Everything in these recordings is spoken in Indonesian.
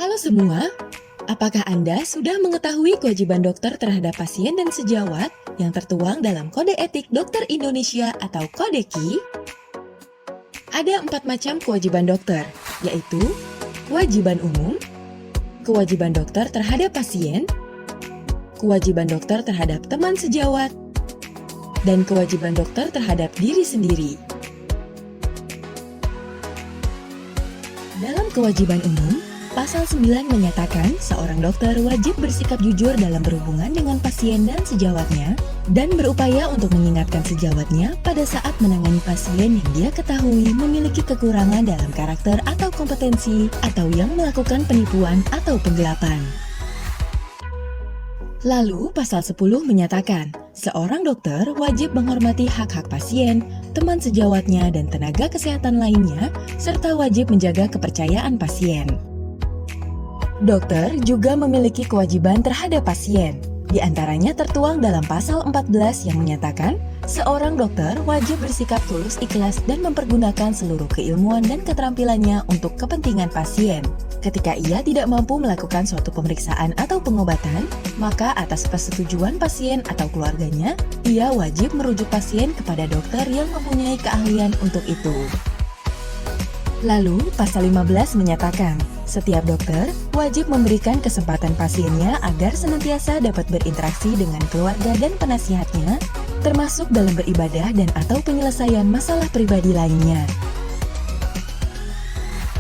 Halo semua, apakah Anda sudah mengetahui kewajiban dokter terhadap pasien dan sejawat yang tertuang dalam Kode Etik Dokter Indonesia atau Kodeki? Ada 4 macam kewajiban dokter, yaitu kewajiban umum, kewajiban dokter terhadap pasien, kewajiban dokter terhadap teman sejawat, dan kewajiban dokter terhadap diri sendiri. Dalam kewajiban umum, Pasal 9 menyatakan seorang dokter wajib bersikap jujur dalam berhubungan dengan pasien dan sejawatnya dan berupaya untuk mengingatkan sejawatnya pada saat menangani pasien yang dia ketahui memiliki kekurangan dalam karakter atau kompetensi atau yang melakukan penipuan atau penggelapan. Lalu, Pasal 10 menyatakan seorang dokter wajib menghormati hak-hak pasien, teman sejawatnya, dan tenaga kesehatan lainnya, serta wajib menjaga kepercayaan pasien. Dokter juga memiliki kewajiban terhadap pasien. Di antaranya tertuang dalam pasal 14 yang menyatakan seorang dokter wajib bersikap tulus ikhlas dan mempergunakan seluruh keilmuan dan keterampilannya untuk kepentingan pasien. Ketika ia tidak mampu melakukan suatu pemeriksaan atau pengobatan, maka atas persetujuan pasien atau keluarganya, ia wajib merujuk pasien kepada dokter yang mempunyai keahlian untuk itu. Lalu, Pasal 15 menyatakan, setiap dokter wajib memberikan kesempatan pasiennya agar senantiasa dapat berinteraksi dengan keluarga dan penasihatnya, termasuk dalam beribadah dan atau penyelesaian masalah pribadi lainnya.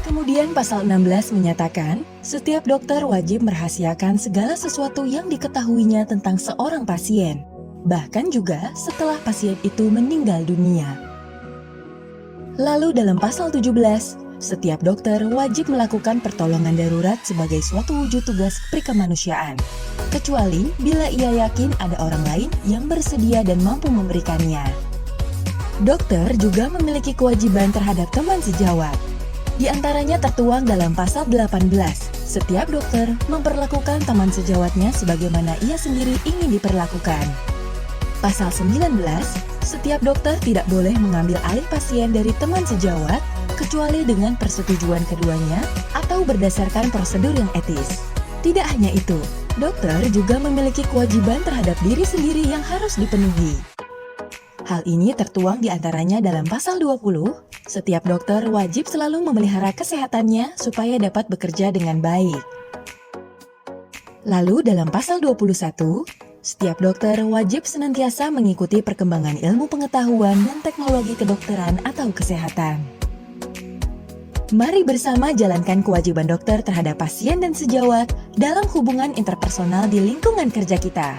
Kemudian Pasal 16 menyatakan, setiap dokter wajib merahasiakan segala sesuatu yang diketahuinya tentang seorang pasien, bahkan juga setelah pasien itu meninggal dunia. Lalu dalam Pasal 17, setiap dokter wajib melakukan pertolongan darurat sebagai suatu wujud tugas prikemanusiaan, kecuali bila ia yakin ada orang lain yang bersedia dan mampu memberikannya. Dokter juga memiliki kewajiban terhadap teman sejawat. Di antaranya tertuang dalam Pasal 18, setiap dokter memperlakukan teman sejawatnya sebagaimana ia sendiri ingin diperlakukan. Pasal 19, setiap dokter tidak boleh mengambil alih pasien dari teman sejawat kecuali dengan persetujuan keduanya atau berdasarkan prosedur yang etis. Tidak hanya itu, dokter juga memiliki kewajiban terhadap diri sendiri yang harus dipenuhi. Hal ini tertuang di antaranya dalam Pasal 20, setiap dokter wajib selalu memelihara kesehatannya supaya dapat bekerja dengan baik. Lalu dalam Pasal 21, setiap dokter wajib senantiasa mengikuti perkembangan ilmu pengetahuan dan teknologi kedokteran atau kesehatan. Mari bersama jalankan kewajiban dokter terhadap pasien dan sejawat dalam hubungan interpersonal di lingkungan kerja kita.